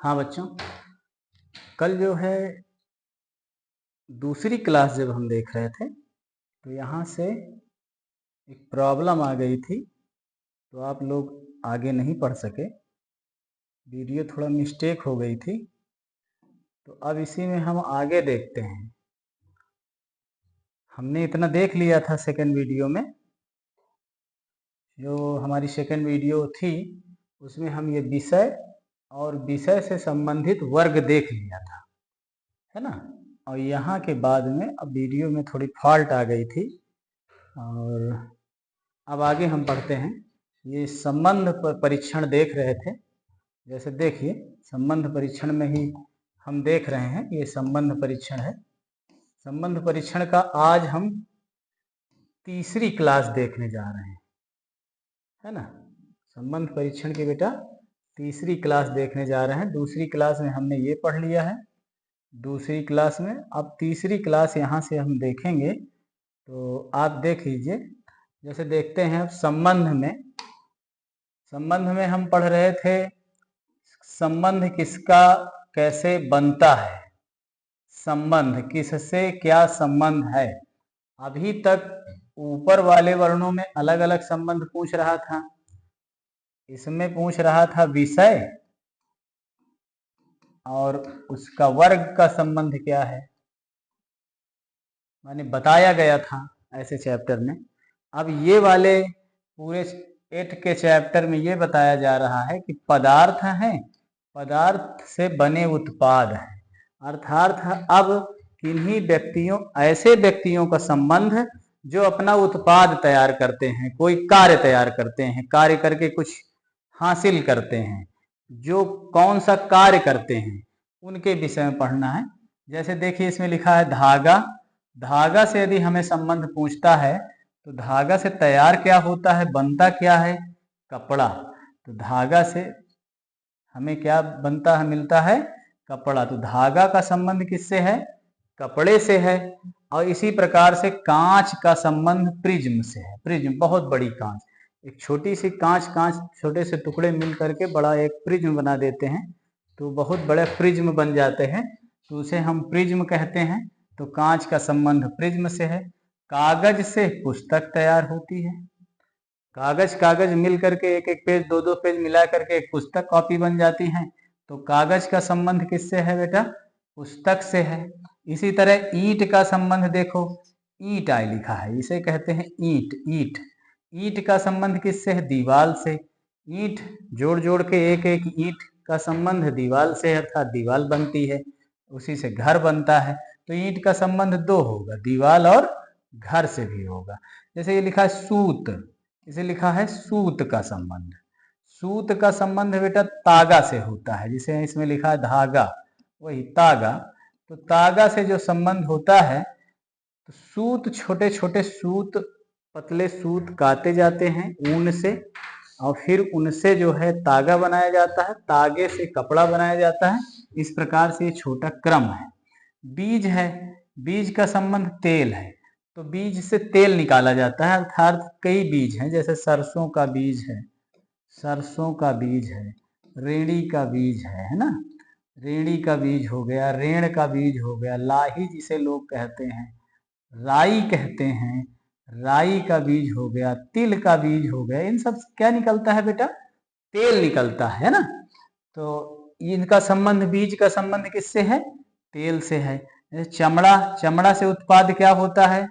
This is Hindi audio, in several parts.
हाँ बच्चों, कल जो है दूसरी क्लास जब हम देख रहे थे तो यहाँ से एक प्रॉब्लम आ गई थी, तो आप लोग आगे नहीं पढ़ सके। वीडियो थोड़ा मिस्टेक हो गई थी, तो अब इसी में हम आगे देखते हैं। हमने इतना देख लिया था सेकंड वीडियो में, जो हमारी सेकंड वीडियो थी उसमें हम ये विषय और विषय से संबंधित वर्ग देख लिया था, है ना। और यहाँ के बाद में अब वीडियो में थोड़ी फॉल्ट आ गई थी, और अब आगे हम पढ़ते हैं। ये संबंध परीक्षण देख रहे थे। जैसे देखिए, संबंध परीक्षण में ही हम देख रहे हैं, ये संबंध परीक्षण है। संबंध परीक्षण का आज हम तीसरी क्लास देखने जा रहे हैं, है ना। संबंध परीक्षण की बेटा तीसरी क्लास देखने जा रहे हैं। दूसरी क्लास में हमने ये पढ़ लिया है, दूसरी क्लास में अब तीसरी क्लास यहाँ से हम देखेंगे। तो आप देख लीजिए, जैसे देखते हैं अब संबंध में हम पढ़ रहे थे संबंध किसका कैसे बनता है, संबंध किससे क्या संबंध है। अभी तक ऊपर वाले वर्णों में अलग अलग संबंध पूछ रहा था, इसमें पूछ रहा था विषय और उसका वर्ग का संबंध क्या है, माने बताया गया था ऐसे चैप्टर में। अब ये वाले पूरे 8 के चैप्टर में ये बताया जा रहा है कि पदार्थ हैं, पदार्थ से बने उत्पाद हैं, अर्थात अब किन्हीं व्यक्तियों, ऐसे व्यक्तियों का संबंध जो अपना उत्पाद तैयार करते हैं, कोई कार्य तैयार करते हैं, कार्य करके कुछ हासिल करते हैं, जो कौन सा कार्य करते हैं उनके विषय में पढ़ना है। जैसे देखिए, इसमें लिखा है धागा। धागा से यदि हमें संबंध पूछता है तो धागा से तैयार क्या होता है, बनता क्या है, कपड़ा। तो धागा से हमें क्या बनता है, मिलता है कपड़ा। तो धागा का संबंध किससे है, कपड़े से है। और इसी प्रकार से कांच का संबंध प्रिज्म से है। प्रिज्म बहुत बड़ी कांच, एक छोटी सी कांच छोटे से टुकड़े मिल करके बड़ा एक प्रिज्म बना देते हैं, तो बहुत बड़े प्रिज्म बन जाते हैं, तो उसे हम प्रिज्म कहते हैं। तो कांच का संबंध प्रिज्म से है। कागज से पुस्तक तैयार होती है, कागज मिल करके एक एक पेज, दो दो पेज मिला करके एक पुस्तक कॉपी बन जाती है। तो कागज का संबंध किससे है बेटा, पुस्तक से है। इसी तरह ईंट का संबंध देखो, ईंट आई लिखा है, इसे कहते हैं ईंट। ईंट ईंट का संबंध किससे है, दीवाल से। ईंट जोड़ जोड़ के एक एक ईंट का संबंध दीवाल से, अर्थात दीवाल बनती है, उसी से घर बनता है। तो ईंट का संबंध दो होगा, दीवाल और घर से भी होगा। जैसे ये लिखा है सूत, इसे लिखा है सूत का संबंध। सूत का संबंध बेटा तागा से होता है, जिसे इसमें लिखा है धागा, वही तागा। तो तागा से जो संबंध होता है, तो सूत, छोटे छोटे सूत, पतले सूत काटे जाते हैं ऊन से, और फिर उनसे जो है तागा बनाया जाता है, तागे से कपड़ा बनाया जाता है। इस प्रकार से ये छोटा क्रम है। बीज है, बीज का संबंध तेल है, तो बीज से तेल निकाला जाता है, अर्थात कई बीज हैं, जैसे सरसों का बीज है, सरसों का बीज है, रेड़ी का बीज है ना, रेड़ी का बीज हो गया, रेण का बीज हो गया, लाही जिसे लोग कहते हैं, राई कहते हैं, राई का बीज हो गया, तिल का बीज हो गया। इन सब क्या निकलता है बेटा, तेल निकलता है ना। तो इनका संबंध, बीज का संबंध किससे है, तेल से है। चमड़ा, चमड़ा से उत्पाद क्या होता है,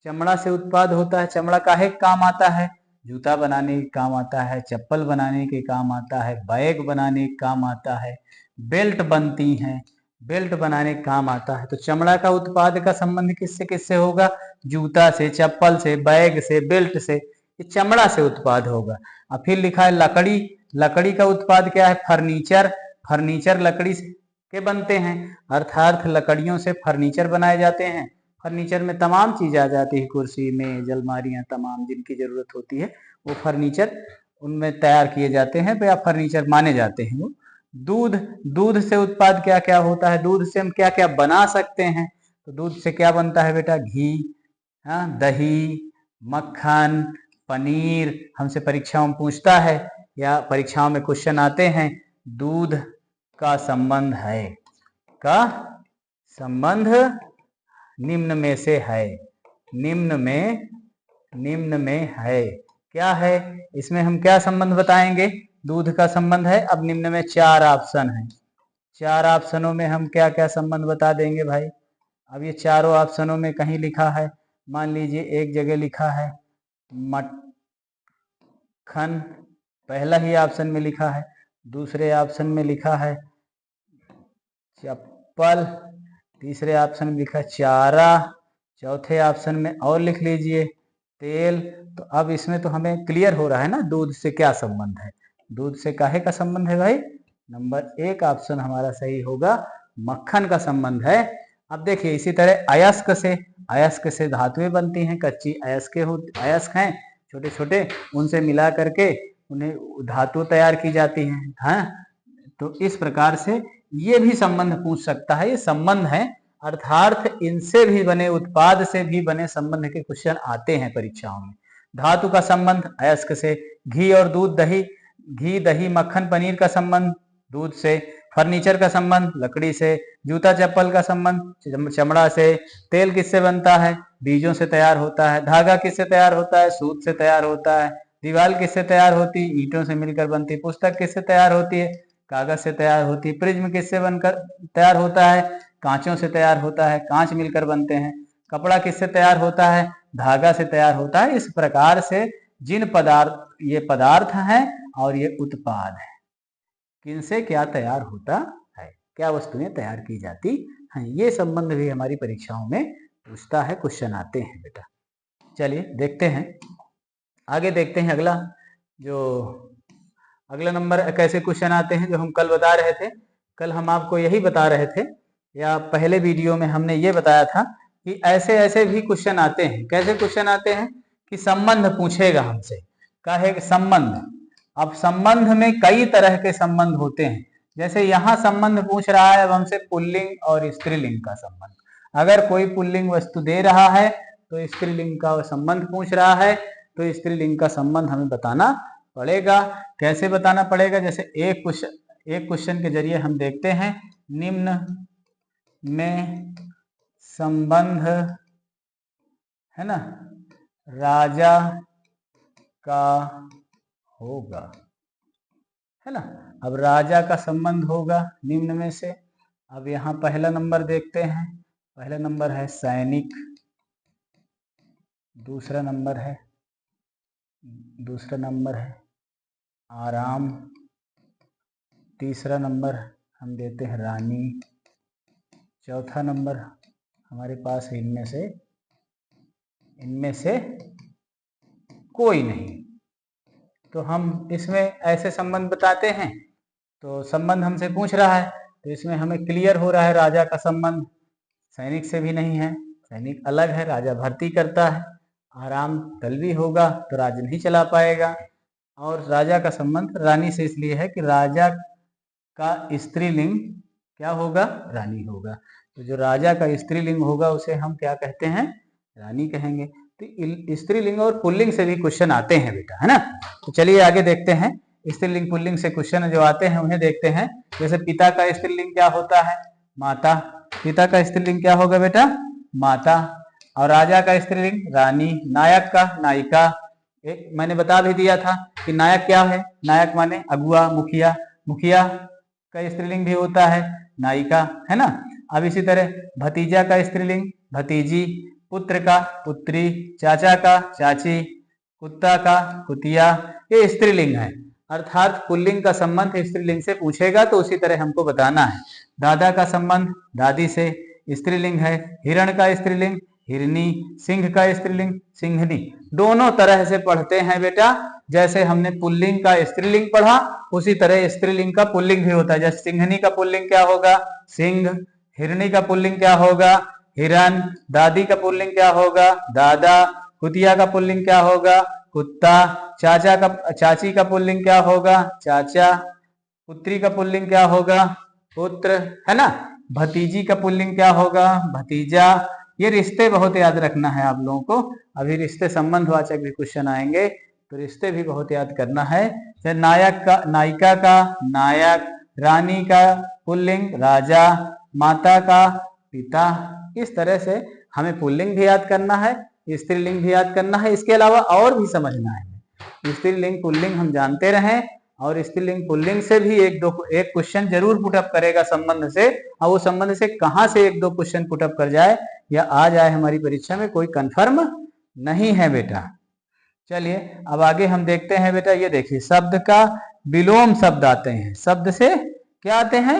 चमड़ा से उत्पाद होता है, चमड़ा काहे काम आता है, जूता बनाने के काम आता है, चप्पल बनाने के काम आता है, बैग बनाने के काम आता है, बेल्ट बनती हैं, बेल्ट बनाने के काम आता है। तो चमड़ा का उत्पाद का संबंध किससे किससे होगा, जूता से, चप्पल से, बैग से, बेल्ट से, ये चमड़ा से उत्पाद होगा। और फिर लिखा है लकड़ी, लकड़ी का उत्पाद क्या है, फर्नीचर, फर्नीचर लकड़ी के बनते हैं, अर्थात लकड़ियों से फर्नीचर बनाए जाते हैं। फर्नीचर में तमाम चीज आ जाती है, कुर्सी मेज अलमारियां, तमाम जिनकी जरूरत होती है वो फर्नीचर उनमें तैयार किए जाते हैं, या फर्नीचर माने जाते हैं वो। दूध, दूध से उत्पाद क्या क्या होता है, दूध से हम क्या क्या बना सकते हैं। तो दूध से क्या बनता है बेटा, घी, हाँ, दही, मक्खन, पनीर। हमसे परीक्षाओं में पूछता है या परीक्षाओं में क्वेश्चन आते हैं, दूध का संबंध है, का संबंध निम्न में से है, निम्न में है। क्या है इसमें, हम क्या संबंध बताएंगे? दूध का संबंध है। अब निम्न में 4 ऑप्शन है, 4 ऑप्शनों में हम क्या क्या संबंध बता देंगे भाई? अब ये चारों ऑप्शनों में कहीं लिखा है, मान लीजिए एक जगह लिखा है मक्खन, पहला ही ऑप्शन में लिखा है, दूसरे ऑप्शन में लिखा है चप्पल, तीसरे ऑप्शन में लिखा चारा, चौथे ऑप्शन में और लिख लीजिए तेल। तो अब इसमें तो हमें क्लियर हो रहा है ना दूध से क्या संबंध है। दूध से काहे का संबंध है भाई? नंबर 1 ऑप्शन हमारा सही होगा, मक्खन का संबंध है। अब देखिए इसी तरह अयस्क से धातुएं बनती हैं, कच्ची अयस्क हैं छोटे छोटे, उनसे मिला करके उन्हें धातु तैयार की जाती हैं। हाँ, तो इस प्रकार से ये भी संबंध पूछ सकता है, ये संबंध है, अर्थात इनसे भी बने, उत्पाद से भी बने संबंध के क्वेश्चन आते हैं परीक्षाओं में। धातु का संबंध अयस्क से, घी और दूध दही, घी दही मक्खन पनीर का संबंध दूध से, फर्नीचर का संबंध लकड़ी से, जूता चप्पल का संबंध चमड़ा से, तेल किससे बनता है? बीजों से तैयार होता है, धागा किससे तैयार होता है? सूत से तैयार होता है, दीवार किससे तैयार होती है? ईंटों से मिलकर बनती, पुस्तक किससे तैयार होती है? कागज से तैयार होती, प्रिज्म किससे बनकर तैयार होता है? कांचों से तैयार होता है, कांच मिलकर बनते हैं, कपड़ा किससे तैयार होता है? धागा से तैयार होता है। इस प्रकार से जिन ये पदार्थ हैं और ये उत्पाद है, किनसे क्या तैयार होता है, क्या वस्तुएं तैयार की जाती हैं, ये संबंध भी हमारी परीक्षाओं में पूछता है, क्वेश्चन आते हैं बेटा। चलिए देखते हैं आगे, देखते हैं अगला नंबर कैसे क्वेश्चन आते हैं जो हम कल बता रहे थे। कल हम आपको यही बता रहे थे, या पहले वीडियो में हमने ये बताया था कि ऐसे ऐसे भी क्वेश्चन आते हैं। कैसे क्वेश्चन आते हैं कि संबंध पूछेगा हमसे, काहे संबंध। अब संबंध में कई तरह के संबंध होते हैं, जैसे यहाँ संबंध पूछ रहा है अब हमसे पुल्लिंग और स्त्रीलिंग का संबंध। अगर कोई पुल्लिंग वस्तु दे रहा है तो स्त्रीलिंग का संबंध पूछ रहा है, तो स्त्रीलिंग का संबंध हमें बताना पड़ेगा। कैसे बताना पड़ेगा? जैसे एक क्वेश्चन के जरिए हम देखते हैं, निम्न में संबंध है ना राजा का होगा, है ना। अब राजा का संबंध होगा निम्न में से। अब यहाँ पहला नंबर देखते हैं, पहला नंबर है सैनिक, दूसरा नंबर है आराम, तीसरा नंबर हम देते हैं रानी, चौथा नंबर हमारे पास है इनमें से कोई नहीं। तो हम इसमें ऐसे संबंध बताते हैं, तो संबंध हमसे पूछ रहा है तो इसमें हमें क्लियर हो रहा है राजा का संबंध सैनिक से भी नहीं है, सैनिक अलग है, राजा भर्ती करता है। आराम दलवी होगा तो राज्य नहीं चला पाएगा। और राजा का संबंध रानी से इसलिए है कि राजा का स्त्रीलिंग क्या होगा? रानी होगा। तो जो राजा का स्त्रीलिंग होगा उसे हम क्या कहते हैं? रानी कहेंगे। तो स्त्रीलिंग और पुल्लिंग से भी क्वेश्चन आते हैं बेटा, है ना। तो चलिए आगे देखते हैं, स्त्रीलिंग पुल्लिंग से क्वेश्चन जो आते हैं उन्हें देखते हैं। जैसे पिता का स्त्रीलिंग क्या होता है? माता। पिता का स्त्रीलिंग क्या होगा बेटा? माता। और राजा का स्त्रीलिंग रानी। नायक का नायिका। एक मैंने बता भी दिया था कि नायक क्या है? नायक माने अगुआ, मुखिया। मुखिया का स्त्रीलिंग भी होता है नायिका, है ना। अब इसी तरह भतीजा का स्त्रीलिंग भतीजी, पुत्र का पुत्री, चाचा का चाची, कुत्ता का कुतिया, ये स्त्रीलिंग है। अर्थात पुल्लिंग का संबंध स्त्रीलिंग से पूछेगा तो उसी तरह हमको बताना है। दादा का संबंध दादी से, स्त्रीलिंग है। हिरण का स्त्रीलिंग हिरनी, सिंह का स्त्रीलिंग सिंहनी। दोनों तरह से पढ़ते हैं बेटा। जैसे हमने पुल्लिंग का स्त्रीलिंग पढ़ा उसी तरह स्त्रीलिंग का पुल्लिंग भी होता है। जैसे सिंहनी का पुल्लिंग क्या होगा? सिंह। हिरनी का पुल्लिंग क्या होगा? हिरण। दादी का पुल्लिंग क्या होगा? दादा। कुतिया का पुल्लिंग क्या होगा? कुत्ता। चाची का पुल्लिंग क्या होगा? चाचा। पुत्री का पुल्लिंग क्या होगा? पुत्र, है ना। भतीजी का पुल्लिंग क्या होगा? भतीजा। ये रिश्ते बहुत याद रखना है आप लोगों को। अभी रिश्ते संबंधवाचक भी क्वेश्चन आएंगे तो रिश्ते भी बहुत याद करना है। नायक का नायिका का नायक, रानी का पुल्लिंग राजा, माता का पिता। इस तरह से हमें पुल्लिंग भी याद करना है, स्त्रीलिंग भी याद करना है, इसके अलावा और भी समझना है। स्त्रीलिंग पुल्लिंग हम जानते रहें, और स्त्रीलिंग पुल्लिंग से भी एक क्वेश्चन जरूर पुटअप करेगा संबंध से, और वो संबंध से कहां से 1-2 क्वेश्चन पुटअप कर जाए या आ जाए हमारी परीक्षा में कोई कंफर्म नहीं है बेटा। चलिए अब आगे हम देखते हैं बेटा। ये देखिए शब्द का विलोम शब्द आते हैं, शब्द से क्या आते हैं,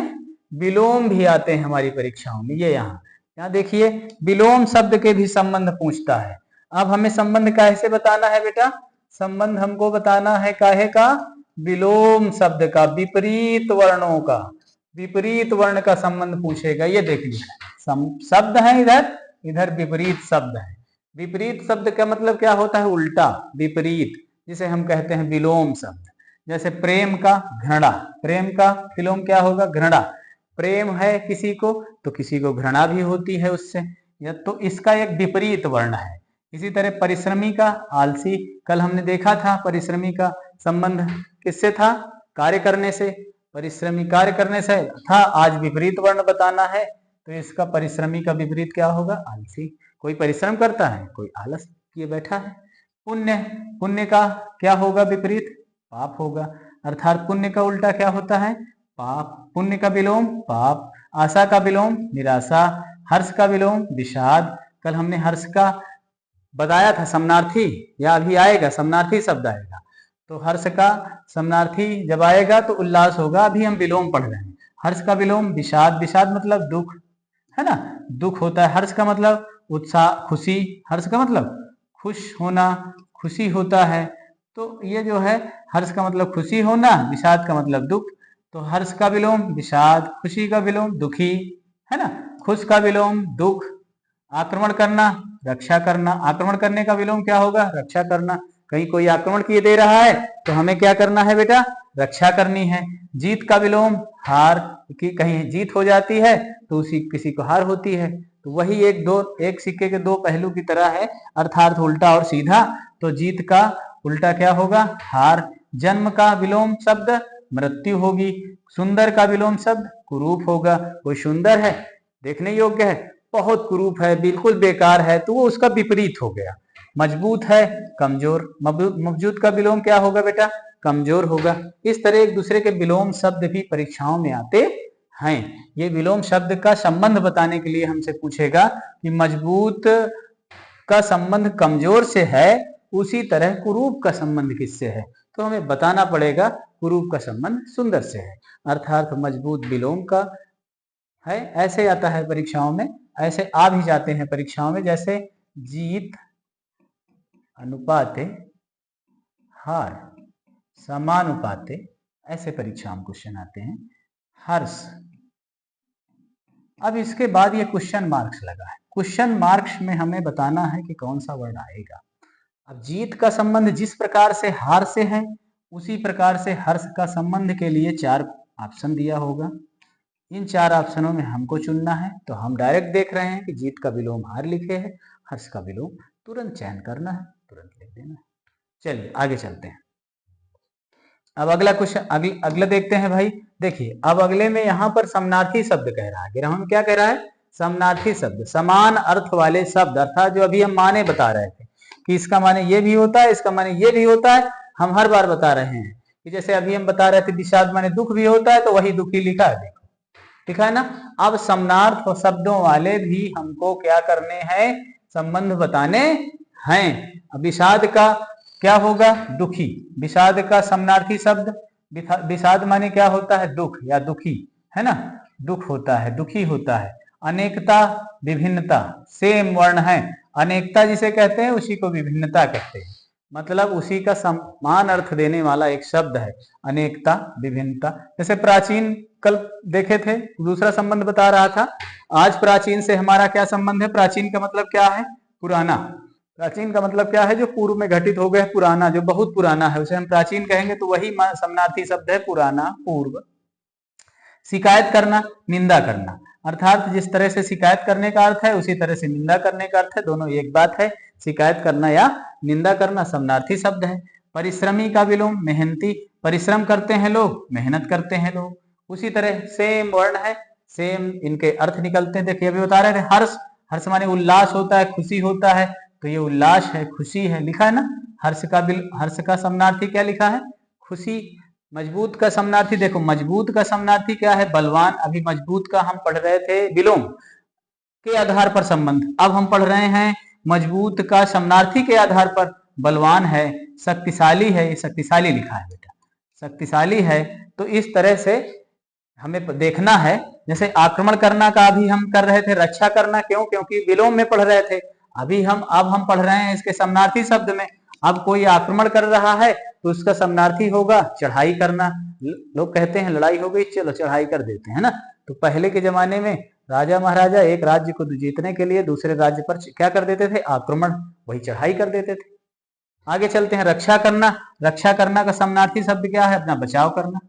विलोम भी आते हैं हमारी परीक्षाओं में। ये यहाँ देखिए विलोम शब्द के भी संबंध पूछता है। अब हमें संबंध कैसे बताना है बेटा, संबंध हमको बताना है काहे का, विलोम शब्द का, विपरीत वर्णों का, विपरीत वर्ण का संबंध पूछेगा। ये देख लीजिए शब्द है, इधर विपरीत शब्द है। विपरीत शब्द का मतलब क्या होता है, उल्टा, विपरीत, जिसे हम कहते हैं विलोम शब्द। जैसे प्रेम का घृणा, प्रेम का विलोम क्या होगा, घृणा। प्रेम है किसी को तो किसी को घृणा भी होती है उससे, या तो इसका एक विपरीत वर्ण है। इसी तरह परिश्रमी का आलसी, कल हमने देखा था परिश्रमी का संबंध किससे था, कार्य करने से। परिश्रमी कार्य करने से था, आज विपरीत वर्ण बताना है तो इसका परिश्रमी का विपरीत क्या होगा, आलसी। कोई परिश्रम करता है, कोई आलस किए बैठा है। पुण्य, पुण्य का क्या होगा विपरीत, पाप होगा, अर्थात पुण्य का उल्टा क्या होता है, पाप। पुण्य का विलोम पाप, आशा का विलोम निराशा, हर्ष का विलोम विषाद। कल हमने हर्ष का बताया था समानार्थी, या अभी आएगा समानार्थी शब्द आएगा, तो हर्ष का समानार्थी जब आएगा तो उल्लास होगा। अभी हम विलोम पढ़ रहे हैं। हर्ष का विलोम विषाद, विषाद मतलब दुख, है ना, दुख होता है। हर्ष का मतलब उत्साह, खुशी, हर्ष का मतलब खुश होना, खुशी होता है। तो ये जो है हर्ष का मतलब खुशी होना, विषाद का मतलब दुख। तो हर्ष का विलोम विषाद, खुशी का विलोम दुखी, है ना, खुश का विलोम दुख। आक्रमण करना, रक्षा करना, आक्रमण करने का विलोम क्या होगा, रक्षा करना। कहीं कोई आक्रमण किए दे रहा है तो हमें क्या करना है बेटा, रक्षा करनी है। जीत का विलोम हार, कि कहीं जीत हो जाती है तो उसी किसी को हार होती है। तो वही एक सिक्के के 2 पहलू की तरह है, अर्थात उल्टा और सीधा। तो जीत का उल्टा क्या होगा, हार। जन्म का विलोम शब्द मृत्यु होगी। सुंदर का विलोम शब्द कुरूप होगा। कोई सुंदर है, देखने योग्य है, बहुत कुरूप है, बिल्कुल बेकार है, तो वो उसका विपरीत हो गया। मजबूत है, कमजोर। मजबूत का विलोम क्या होगा बेटा, कमजोर होगा। इस तरह एक दूसरे के विलोम शब्द भी परीक्षाओं में आते हैं। ये विलोम शब्द का संबंध बताने के लिए हमसे पूछेगा कि मजबूत का संबंध कमजोर से है, उसी तरह कुरूप का संबंध किससे है, तो हमें बताना पड़ेगा कुरूप का संबंध सुंदर से है, अर्थात मजबूत विलोम का है। ऐसे आता है परीक्षाओं में, ऐसे आ भी जाते हैं परीक्षाओं में, जैसे जीत अनुपाते हार समानुपाते, ऐसे परीक्षाओं में क्वेश्चन आते हैं। हर्ष, अब इसके बाद ये क्वेश्चन मार्क्स लगा है। क्वेश्चन मार्क्स में हमें बताना है कि कौन सा वर्ड आएगा। अब जीत का संबंध जिस प्रकार से हार से है, उसी प्रकार से हर्ष का संबंध के लिए 4 ऑप्शन दिया होगा। इन 4 ऑप्शनों में हमको चुनना है। तो हम डायरेक्ट देख रहे हैं कि जीत का विलोम हार लिखे है, हर्ष का विलोम तुरंत चयन करना है, तुरंत लिख देना है। चलिए आगे चलते हैं। अब अगला क्वेश्चन, अगला देखते हैं भाई। देखिए अब अगले में यहाँ पर समानार्थी शब्द कह रहा है। ग्राम क्या कह रहा है, समानार्थी शब्द, समान अर्थ वाले शब्द, अर्थात जो अभी हम माने बता रहे थे कि इसका माने ये भी होता है, इसका माने ये भी होता है, हम हर बार बता रहे हैं कि जैसे अभी हम बता रहे थे विषाद माने दुख भी होता है, तो वही दुखी लिखा है, देखो ठीक है ना। अब समानार्थ शब्दों वाले भी हमको क्या करने हैं, संबंध बताने हैं। विषाद का क्या होगा, दुखी। विषाद का समानार्थी शब्द, विषाद माने क्या होता है, दुख या दुखी, है ना, दुख होता है, दुखी होता है। अनेकता विभिन्नता, सेम वर्ण है। अनेकता जिसे कहते हैं उसी को विभिन्नता कहते हैं, मतलब उसी का समान अर्थ देने वाला एक शब्द है अनेकता विभिन्नता। जैसे प्राचीन कल देखे थे, दूसरा संबंध बता रहा था। आज प्राचीन से हमारा क्या संबंध है, प्राचीन का मतलब क्या है, पुराना। प्राचीन का मतलब क्या है, जो पूर्व में घटित हो गया, पुराना, जो बहुत पुराना है उसे हम प्राचीन कहेंगे, तो वही समानार्थी शब्द है पुराना, पूर्व। शिकायत करना, निंदा करना, अर्थात जिस तरह से शिकायत करने का अर्थ है उसी तरह से निंदा करने का अर्थ है, दोनों एक बात है। शिकायत करना या निंदा करना समानार्थी शब्द है। परिश्रमी का विलोम मेहनती, परिश्रम करते हैं लोग, मेहनत करते हैं लोग। उसी तरह सेम वर्ण है, सेम इनके अर्थ निकलते हैं। देखिए अभी बता रहे थे हर्ष, हर्ष माने उल्लास होता है, खुशी होता है, तो ये उल्लास है, खुशी है, लिखा है ना। हर्ष का समानार्थी क्या लिखा है? खुशी। मजबूत का समानार्थी देखो, मजबूत का समानार्थी क्या है? बलवान। अभी मजबूत का हम पढ़ रहे थे विलोम के आधार पर संबंध, अब हम पढ़ रहे हैं मजबूत का समानार्थी के आधार पर। बलवान है, शक्तिशाली है, ये शक्तिशाली लिखा है बेटा, शक्तिशाली है। तो इस तरह से हमें देखना है। जैसे आक्रमण करना का अभी हम कर रहे थे, रक्षा करना, क्यों? क्योंकि विलोम में पढ़ रहे थे। अब हम पढ़ रहे हैं इसके समानार्थी शब्द में। अब कोई आक्रमण कर रहा है तो उसका समानार्थी होगा चढ़ाई करना। लोग कहते हैं लड़ाई हो गई, चलो चढ़ाई कर देते हैं ना। तो पहले के जमाने में राजा महाराजा एक राज्य को जीतने के लिए दूसरे राज्य पर क्या कर देते थे? आक्रमण, वही चढ़ाई कर देते थे। आगे चलते हैं, रक्षा करना। रक्षा करना का समानार्थी शब्द क्या है? अपना बचाव करना।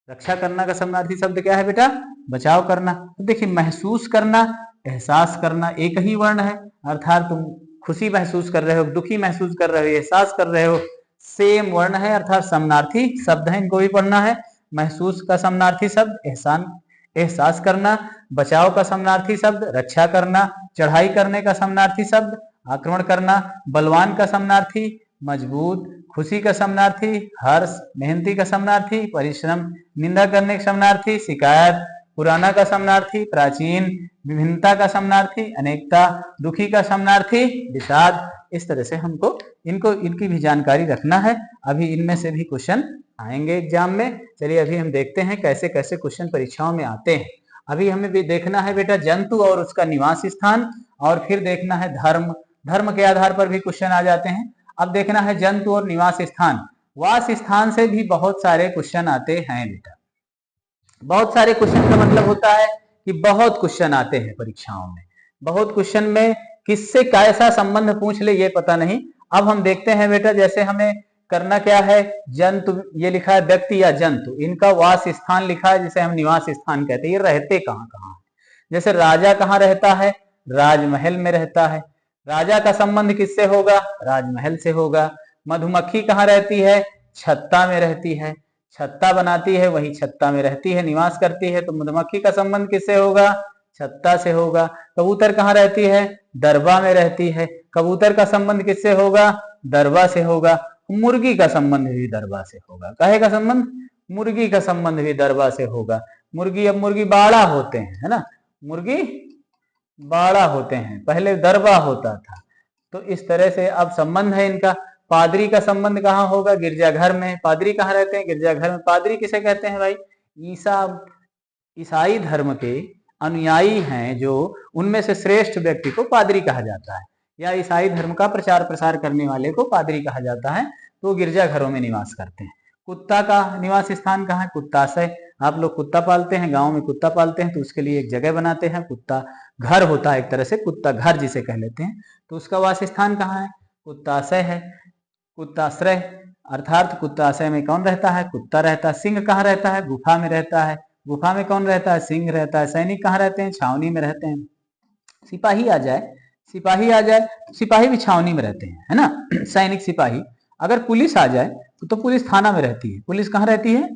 रक्षा करना का समानार्थी शब्द क्या है बेटा? बचाव करना। तो देखिए महसूस करना, एहसास करना एक ही वर्ण है, अर्थात तुम खुशी महसूस कर रहे हो, दुखी महसूस कर रहे हो, एहसास कर रहे हो, सेम वर्ण है, अर्थात समानार्थी शब्द है, इनको भी पढ़ना है। महसूस का समानार्थी शब्द एहसास करना, बचाव का समानार्थी शब्द रक्षा करना, चढ़ाई करने का समानार्थी शब्द आक्रमण करना, बलवान का समानार्थी मजबूत, खुशी का समानार्थी हर्ष, मेहनती का समानार्थी परिश्रम, निंदा करने का समानार्थी शिकायत, पुराना का समानार्थी प्राचीन, विभिन्नता का समानार्थी अनेकता, दुखी का समानार्थी विषाद। इस तरह से हमको इनकी भी जानकारी रखना है। अभी इनमें से भी क्वेश्चन आएंगे एग्जाम में। चलिए अभी हम देखते हैं कैसे कैसे क्वेश्चन परीक्षाओं में आते हैं। अभी हमें भी देखना है बेटा जंतु और उसका निवास स्थान, और फिर देखना है धर्म। धर्म के आधार पर भी क्वेश्चन आ जाते हैं। अब देखना है जंतु और निवास स्थान। वास स्थान से भी बहुत सारे क्वेश्चन आते हैं बेटा। बहुत सारे क्वेश्चन का मतलब होता है कि बहुत क्वेश्चन आते हैं परीक्षाओं में। बहुत क्वेश्चन में किससे कैसा संबंध पूछ ले ये पता नहीं। अब हम देखते हैं बेटा, जैसे हमें करना क्या है, जंतु ये लिखा है व्यक्ति या जंतु, इनका वास स्थान लिखा है जिसे हम निवास स्थान कहते हैं। ये रहते कहाँ कहाँ है? जैसे राजा कहाँ रहता है? राजमहल में रहता है। राजा का संबंध किससे होगा? राजमहल से होगा। मधुमक्खी कहाँ रहती है? छत्ता में रहती है। छत्ता बनाती है, वही छत्ता में रहती है, निवास करती है। तो मधुमक्खी का संबंध किससे होगा? छत्ता से होगा। कबूतर कहाँ रहती है? दरबा में रहती है। कबूतर का संबंध किससे होगा? दरबा से होगा। मुर्गी का संबंध भी दरबा से होगा। काहे का संबंध? मुर्गी का संबंध भी दरबा से होगा। मुर्गी, अब मुर्गी बाड़ा होते हैं, है ना, मुर्गी बाड़ा होते हैं, पहले दरबा होता था। तो इस तरह से अब संबंध है इनका। पादरी का संबंध कहाँ होगा? गिरजाघर में। पादरी कहाँ रहते हैं? गिरजाघर में। पादरी किसे कहते हैं भाई? ईसाई धर्म के अनुयायी हैं जो, उनमें से श्रेष्ठ व्यक्ति को पादरी कहा जाता है, या ईसाई धर्म का प्रचार प्रसार करने वाले को पादरी कहा जाता है। तो गिरजाघरों में निवास करते हैं। कुत्ता का निवास स्थान कहाँ है? कुत्ताशय। आप लोग कुत्ता पालते हैं, गांव में कुत्ता पालते हैं, तो उसके लिए एक जगह बनाते हैं, कुत्ता घर होता है एक तरह से, कुत्ता घर जिसे कह लेते हैं। तो उसका वास स्थान कहाँ है? कुत्ताशय है। कुत्ताश्रय, अर्थात कुत्ताशय में कौन रहता है? कुत्ता रहता है। सिंह कहाँ रहता है? गुफा में रहता है। गुफा में कौन रहता है? सिंह रहता है। सैनिक कहाँ रहते हैं? छावनी में रहते हैं। सिपाही आ जाए, सिपाही भी छावनी में रहते हैं, है ना सैनिक सिपाही। अगर पुलिस आ जाए तो पुलिस थाना में रहती है। पुलिस कहाँ रहती है?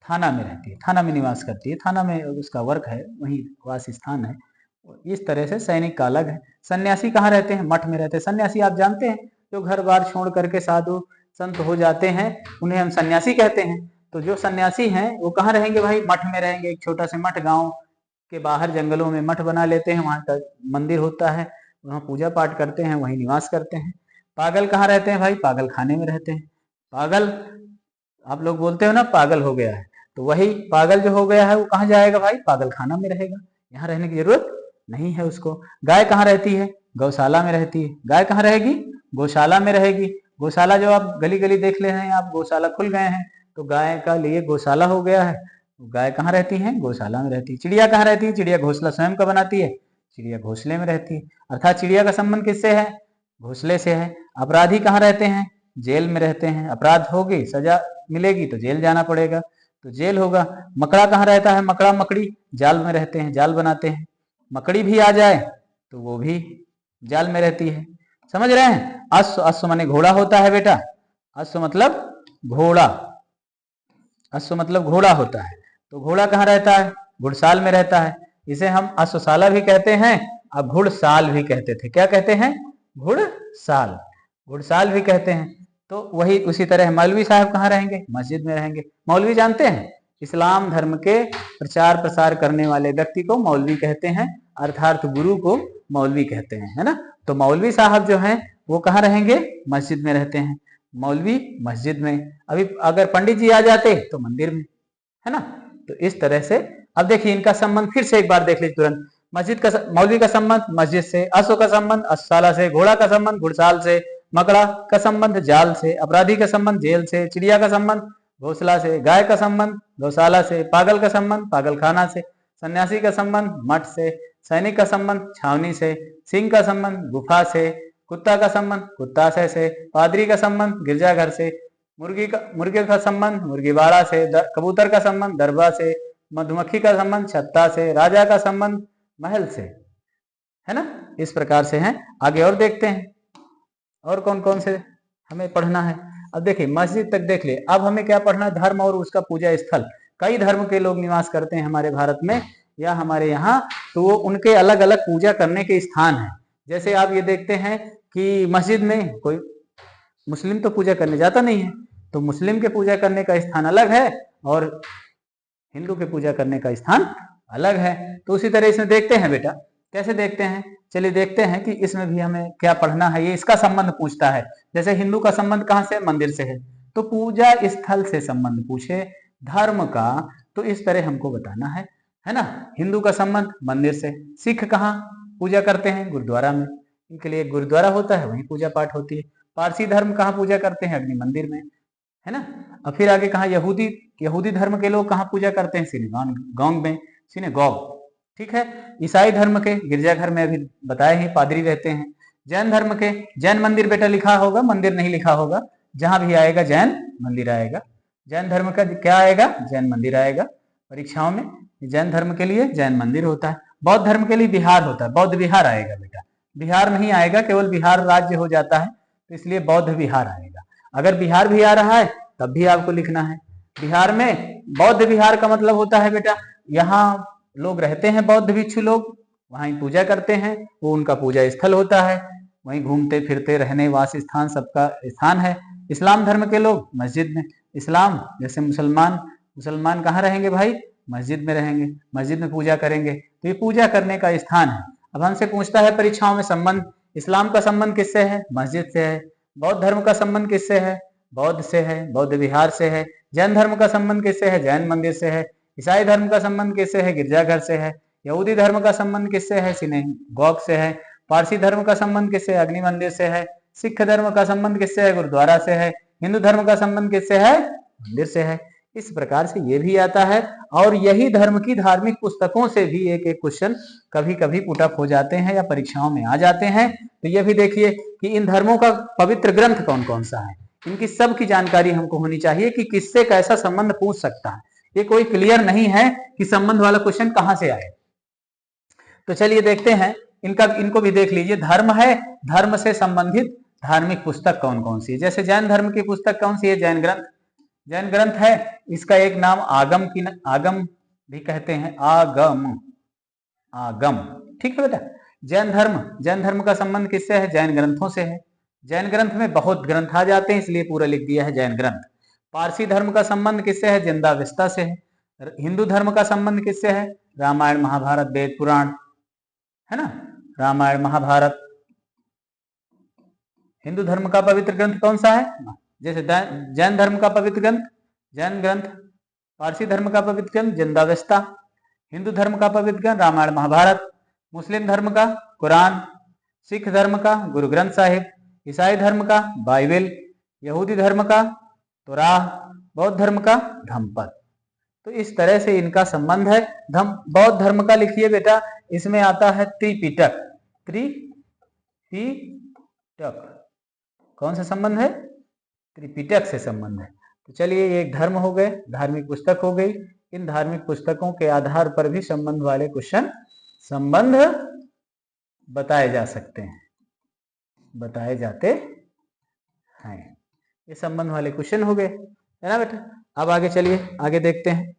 थाना में रहती है, थाना में निवास करती है, थाना में उसका वर्क है, वही वास स्थान है। इस तरह से सैनिक का अलग है। सन्यासी कहाँ रहते हैं? मठ में रहते हैं। सन्यासी आप जानते हैं, जो घर बार छोड़ करके साधु संत हो जाते हैं, उन्हें हम सन्यासी कहते हैं। तो जो सन्यासी हैं वो कहाँ रहेंगे भाई? मठ में रहेंगे। एक छोटा सा मठ, गांव के बाहर जंगलों में मठ बना लेते हैं, वहां का मंदिर होता है, वहां पूजा पाठ करते हैं, वहीं निवास करते हैं। पागल कहाँ रहते हैं भाई? पागल खाने में रहते हैं। पागल, आप लोग बोलते हो ना पागल हो गया है, तो वही पागल जो हो गया है वो कहाँ जाएगा भाई? पागल खाना में रहेगा, यहाँ रहने की जरूरत नहीं है उसको। गाय कहाँ रहती है? गौशाला में रहती है। गाय कहाँ रहेगी? गौशाला में रहेगी। गौशाला जो आप गली गली देख ले हैं, आप गौशाला खुल गए हैं, तो गाय का लिए गौशाला हो गया है। गाय कहाँ रहती है? गौशाला में रहती है। चिड़िया कहाँ रहती है? चिड़िया घोंसला स्वयं का बनाती है, चिड़िया घोंसले में रहती है। अर्थात चिड़िया का संबंध किससे है? घोंसले से है। अपराधी कहाँ रहते हैं? जेल में रहते हैं। अपराध होगी, सजा मिलेगी तो जेल जाना पड़ेगा, तो जेल होगा। मकड़ा कहाँ रहता है? मकड़ा मकड़ी जाल में रहते हैं, जाल बनाते हैं। मकड़ी भी आ जाए तो वो भी जाल में रहती है। समझ रहे हैं? अश्व, अश्व माने घोड़ा होता है बेटा। अश्व मतलब घोड़ा, अश्व मतलब घोड़ा होता है। तो घोड़ा कहाँ रहता है? घुड़साल में रहता है। इसे हम अश्वशाला भी कहते हैं और घुड़साल भी कहते थे। क्या कहते हैं? घुड़साल, घुड़साल भी कहते हैं। तो वही उसी तरह मौलवी साहब कहाँ रहेंगे? मस्जिद में रहेंगे। मौलवी जानते हैं? इस्लाम धर्म के प्रचार प्रसार करने वाले व्यक्ति को मौलवी कहते हैं, अर्थात गुरु को मौलवी कहते हैं, है ना। तो मौलवी साहब जो हैं वो कहाँ रहेंगे? मस्जिद में रहते हैं। मौलवी मस्जिद में, अभी अगर पंडित जी आ जाते तो मंदिर में, है ना। तो इस तरह से अब देखिए इनका संबंध फिर से एक बार देख लीजिए तुरंत। मस्जिद का मौलवी का संबंध मस्जिद से, अश्व का संबंध अश्वशाला से, घोड़ा का संबंध घुड़साल से, मकड़ा का संबंध जाल से, अपराधी का संबंध जेल से, चिड़िया का संबंध घोंसला से, गाय का संबंध गौशाला से, पागल का संबंध पागलखाना से, सन्यासी का संबंध मठ से, सैनिक का संबंध छावनी से, सिंह का संबंध गुफा से, कुत्ता का संबंध कुत्ताशय से, पादरी का संबंध गिरजाघर से, मुर्गे का संबंध मुर्गीवाड़ा से, कबूतर का संबंध दरबार से, मधुमक्खी का संबंध छत्ता से, राजा का संबंध महल से, है ना। इस प्रकार से हैं। आगे और देखते हैं और कौन कौन से हमें पढ़ना है। अब देखिए मस्जिद तक देख लिए, अब हमें क्या पढ़ना है? धर्म और उसका पूजा स्थल। कई धर्म के लोग निवास करते हैं हमारे भारत में या हमारे यहाँ, तो वो उनके अलग अलग पूजा करने के स्थान हैं। जैसे आप ये देखते हैं कि मस्जिद में कोई मुस्लिम तो पूजा करने जाता नहीं है, तो मुस्लिम के पूजा करने का स्थान अलग है और हिंदू के पूजा करने का स्थान अलग है। तो उसी तरह इसमें देखते हैं बेटा, कैसे देखते हैं? चलिए देखते हैं कि इसमें भी हमें क्या पढ़ना है। ये इसका संबंध पूछता है। जैसे हिंदू का संबंध कहाँ से? मंदिर से है, तो पूजा स्थल से संबंध पूछे। धर्म का तो इस तरह हमको बताना है ना। हिंदू का संबंध मंदिर से। सिख कहाँ पूजा करते हैं? गुरुद्वारा में, इनके लिए गुरुद्वारा होता है, वहीं पूजा पाठ होती है। पारसी धर्म कहाँ पूजा करते हैं? अग्नि मंदिर में, है ना। और फिर आगे कहा यहूदी धर्म के लोग कहाँ पूजा करते हैं? सिनेगॉग में, सिनेगॉग, ठीक है। ईसाई धर्म के गिरजाघर में अभी बताए हैं, पादरी रहते हैं। जैन धर्म के जैन मंदिर बेटा लिखा होगा, मंदिर नहीं लिखा होगा, जहां भी आएगा जैन मंदिर आएगा। जैन धर्म का क्या आएगा? जैन मंदिर आएगा परीक्षाओं में। जैन धर्म के लिए जैन मंदिर होता है। बौद्ध धर्म के लिए बिहार होता है, बौद्ध विहार आएगा बेटा। बिहार नहीं आएगा, केवल बिहार राज्य हो जाता है, तो इसलिए बौद्ध विहार आएगा। अगर बिहार भी आ रहा है तब भी आपको लिखना है। बिहार में बौद्ध विहार का मतलब होता है बेटा, यहाँ लोग रहते हैं, बौद्ध भिक्षु लोग वहीं पूजा करते हैं, वो उनका पूजा स्थल होता है। वहीं घूमते फिरते रहने वास स्थान सबका स्थान है। इस्लाम धर्म के लोग मस्जिद में, इस्लाम जैसे मुसलमान कहाँ रहेंगे भाई? मस्जिद में रहेंगे, मस्जिद में पूजा करेंगे, तो ये पूजा करने का स्थान है। अब हमसे पूछता है परीक्षाओं में संबंध, इस्लाम का संबंध किससे है? मस्जिद से है। बौद्ध धर्म का संबंध किससे है? बौद्ध से है, बौद्ध विहार से है। जैन धर्म का संबंध किससे है? जैन मंदिर से है। ईसाई धर्म का संबंध किससे है? गिरजाघर से है। यहूदी धर्म का संबंध किससे है? सिनेगॉग से है। पारसी धर्म का संबंध किससे है? अग्नि मंदिर से है। सिख धर्म का संबंध किससे है? गुरुद्वारा से है। हिंदू धर्म का संबंध किससे है? मंदिर से है। इस प्रकार से ये भी आता है, और यही धर्म की धार्मिक पुस्तकों से भी एक एक क्वेश्चन कभी कभी पुटअप हो जाते हैं या परीक्षाओं में आ जाते हैं। तो ये भी देखिए कि इन धर्मों का पवित्र ग्रंथ कौन कौन सा है, इनकी सब की जानकारी हमको होनी चाहिए कि किससे कैसा संबंध पूछ सकता है। ये कोई क्लियर नहीं है कि संबंध वाला क्वेश्चन कहां से आए। तो चलिए देखते हैं इनको भी देख लीजिए। धर्म है, धर्म से संबंधित धार्मिक पुस्तक कौन कौन सी है। जैसे जैन धर्म की पुस्तक कौन सी है? जैन ग्रंथ। जैन ग्रंथ है, इसका एक नाम आगम भी कहते हैं। आगम, ठीक है बेटा। जैन धर्म का संबंध किससे है? जैन ग्रंथों से है। जैन ग्रंथ में बहुत ग्रंथ आ जाते हैं, इसलिए पूरा लिख दिया है जैन ग्रंथ। पारसी धर्म का संबंध किससे है? जिंदावेस्ता से है। हिंदू धर्म का संबंध किससे है? रामायण महाभारत वेद पुराण, है ना। रामायण महाभारत। हिंदू धर्म का पवित्र ग्रंथ कौन सा है? जैसे जैन धर्म का पवित्र ग्रंथ जैन ग्रंथ, पारसी धर्म का पवित्र ग्रंथ जिंदावेस्ता, हिंदू धर्म का पवित्र ग्रंथ रामायण महाभारत, मुस्लिम धर्म का कुरान, सिख धर्म का गुरु ग्रंथ साहिब, ईसाई धर्म का बाइबल, यहूदी धर्म का तौराह, बौद्ध धर्म का धम्मपद। तो इस तरह से इनका संबंध है। बौद्ध धर्म का लिखिए बेटा, इसमें आता है त्रिपिटक। त्रिपिटक कौन सा संबंध है? त्रिपिटक से संबंध है। तो चलिए ये एक धर्म हो गए, धार्मिक पुस्तक हो गई। इन धार्मिक पुस्तकों के आधार पर भी संबंध वाले क्वेश्चन संबंध बताए जा सकते हैं, बताए जाते हैं। ये संबंध वाले क्वेश्चन हो गए, है ना बेटा। अब आगे चलिए, आगे देखते हैं।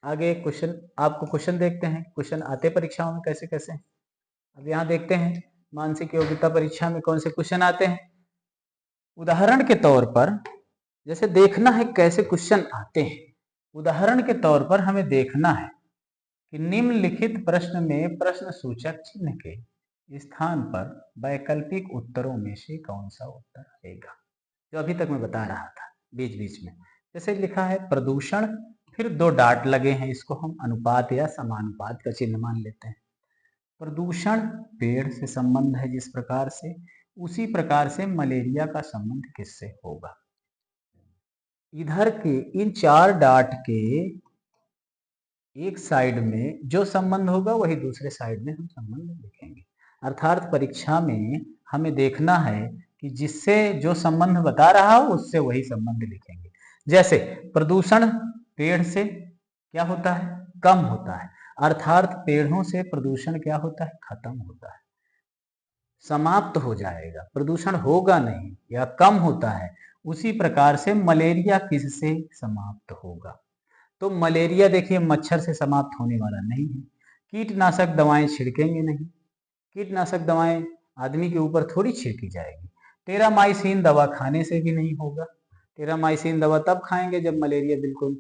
आगे क्वेश्चन, आपको क्वेश्चन देखते हैं, क्वेश्चन आते परीक्षाओं में कैसे कैसे। अब यहाँ देखते हैं मानसिक योग्यता परीक्षा में कौन से क्वेश्चन आते हैं। उदाहरण के तौर पर जैसे देखना है कैसे क्वेश्चन आते हैं। उदाहरण के तौर पर हमें देखना है कि निम्नलिखित प्रश्न में प्रश्न सूचक चिन्ह के स्थान पर वैकल्पिक उत्तरों में से कौन सा उत्तर आएगा, जो अभी तक मैं बता रहा था बीच बीच में। जैसे लिखा है प्रदूषण, फिर 2 डाट लगे हैं, इसको हम अनुपात या समानुपात का चिन्ह मान लेते हैं। प्रदूषण पेड़ से संबंध है जिस प्रकार से, उसी प्रकार से मलेरिया का संबंध किससे होगा। इधर के इन 4 डाट के एक साइड में जो संबंध होगा वही दूसरे साइड में हम संबंध लिखेंगे। अर्थात परीक्षा में हमें देखना है कि जिससे जो संबंध बता रहा हो उससे वही संबंध लिखेंगे। जैसे प्रदूषण पेड़ से क्या होता है, कम होता है, अर्थात पेड़ों से प्रदूषण क्या होता है, खत्म होता है, समाप्त हो जाएगा, प्रदूषण होगा नहीं या कम होता है। उसी प्रकार से मलेरिया किससे समाप्त होगा, तो मलेरिया देखिए मच्छर से समाप्त होने वाला नहीं है। कीटनाशक दवाएं छिड़केंगे नहीं, कीटनाशक दवाएं आदमी के ऊपर थोड़ी छिड़की जाएगी। टेरामाइसिन दवा खाने से भी नहीं होगा, टेरामाइसिन दवा तब खाएंगे जब मलेरिया बिल्कुल,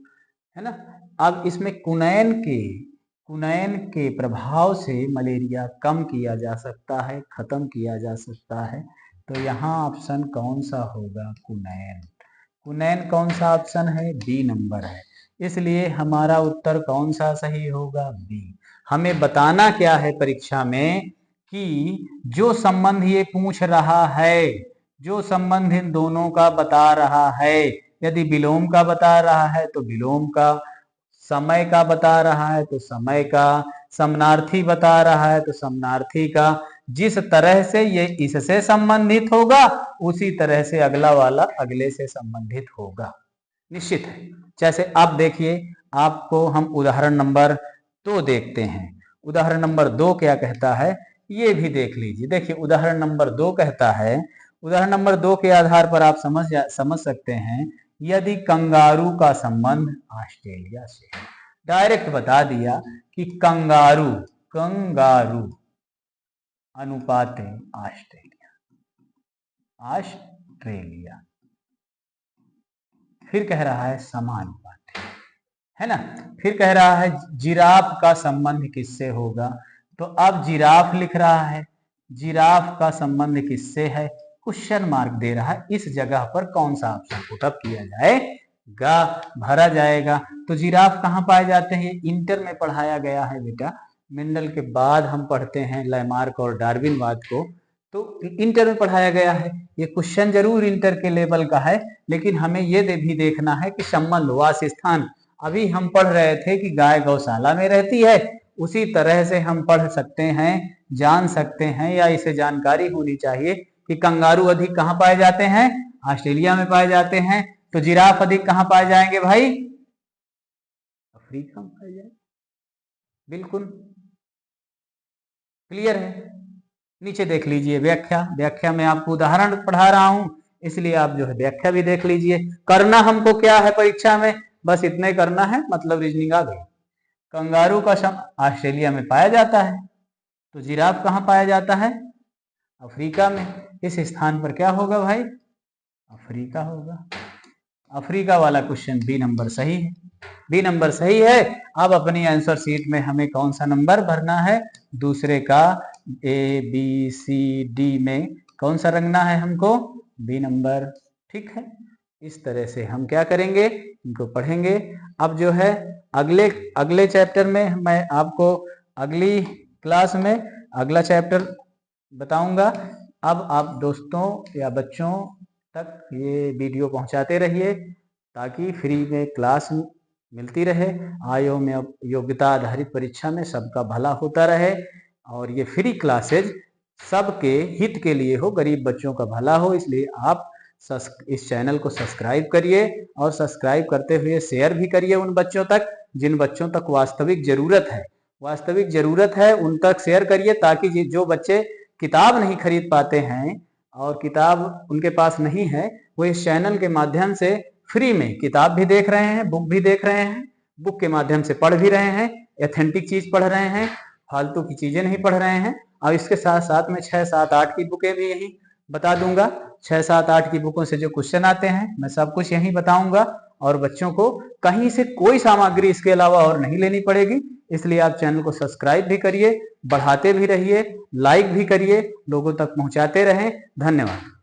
है ना। अब इसमें कुनैन के प्रभाव से मलेरिया कम किया जा सकता है, खत्म किया जा सकता है। तो यहाँ ऑप्शन कौन सा होगा, कुनैन। कुनैन कौन सा ऑप्शन है, बी नंबर है। इसलिए हमारा उत्तर कौन सा सही होगा, बी। हमें बताना क्या है परीक्षा में कि जो संबंध ये पूछ रहा है, जो संबंध इन दोनों का बता रहा है, यदि विलोम का बता रहा है तो विलोम का, समय का बता रहा है तो समय का, समानार्थी बता रहा है तो समानार्थी का, जिस तरह से ये इससे संबंधित होगा उसी तरह से अगला वाला अगले से संबंधित होगा, निश्चित है। जैसे आप देखिए, आपको हम उदाहरण नंबर 2 देखते हैं। उदाहरण नंबर 2 क्या कहता है ये भी देख लीजिए। देखिए उदाहरण नंबर 2 कहता है, उदाहरण नंबर 2 के आधार पर आप समझ सकते हैं, यदि कंगारू का संबंध ऑस्ट्रेलिया से है। डायरेक्ट बता दिया कि कंगारू अनुपात ऑस्ट्रेलिया। फिर कह रहा है समानुपात, है ना। फिर कह रहा है जिराफ का संबंध किससे होगा, तो अब जिराफ लिख रहा है, जिराफ का संबंध किससे है, क्वेश्चन मार्क दे रहा है, इस जगह पर कौन सा ऑप्शन पुटअप किया जाएगा, भरा जाएगा। तो जिराफ कहाँ पाए जाते हैं, इंटर में पढ़ाया गया है बेटा। मेंडल के बाद हम पढ़ते हैं लैमार्क और डार्विनवाद को, तो इंटर में पढ़ाया गया है। ये क्वेश्चन जरूर इंटर के लेवल का है, लेकिन हमें ये भी देखना है कि संबंध, वासस्थान। अभी हम पढ़ रहे थे कि गाय गौशाला में रहती है, उसी तरह से हम पढ़ सकते हैं, जान सकते हैं, या इसे जानकारी होनी चाहिए कि कंगारू अधिक कहाँ पाए जाते हैं, ऑस्ट्रेलिया में पाए जाते हैं। तो जिराफ अधिक कहाँ पाए जाएंगे भाई, अफ्रीका में पाए जाएंगे। बिल्कुल क्लियर है। नीचे देख लीजिए व्याख्या, व्याख्या में आपको उदाहरण पढ़ा रहा हूं, इसलिए आप जो है व्याख्या भी देख लीजिए। करना हमको क्या है परीक्षा में, बस इतने करना है, मतलब रीजनिंग आ गई। कंगारू का ऑस्ट्रेलिया में पाया जाता है, तो जिराफ कहाँ पाया जाता है, अफ्रीका में। इस स्थान पर क्या होगा भाई, अफ्रीका होगा। अफ्रीका वाला क्वेश्चन बी नंबर सही है, बी नंबर सही है। अब अपनी आंसर शीट में हमें कौन सा नंबर भरना है, दूसरे का, ए बी सी डी में कौन सा रंगना है हमको, बी नंबर, ठीक है। इस तरह से हम क्या करेंगे, इनको पढ़ेंगे। अब जो है अगले चैप्टर में मैं आपको अगली क्लास में अगला चैप्टर बताऊंगा। अब आप दोस्तों या बच्चों तक ये वीडियो पहुंचाते रहिए ताकि फ्री में क्लास मिलती रहे। आयो में योग्यता आधारित परीक्षा में सबका भला होता रहे, और ये फ्री क्लासेज सबके हित के लिए हो, गरीब बच्चों का भला हो। इसलिए आप इस चैनल को सब्सक्राइब करिए, और सब्सक्राइब करते हुए शेयर भी करिए उन बच्चों तक जिन बच्चों तक वास्तविक जरूरत है उन तक शेयर करिए, ताकि जो बच्चे किताब नहीं खरीद पाते हैं और किताब उनके पास नहीं है, वो इस चैनल के माध्यम से फ्री में किताब भी देख रहे हैं, बुक भी देख रहे हैं, बुक के माध्यम से पढ़ भी रहे हैं, एथेंटिक चीज पढ़ रहे हैं, फालतू की चीजें नहीं पढ़ रहे हैं। और इसके साथ साथ में 6, 7, 8 की बुकें भी यही बता दूंगा। 6, 7, 8 की बुकों से जो क्वेश्चन आते हैं मैं सब कुछ यही बताऊंगा, और बच्चों को कहीं से कोई सामग्री इसके अलावा और नहीं लेनी पड़ेगी। इसलिए आप चैनल को सब्सक्राइब भी करिए, बढ़ाते भी रहिए, लाइक भी करिए, लोगों तक पहुंचाते रहें। धन्यवाद।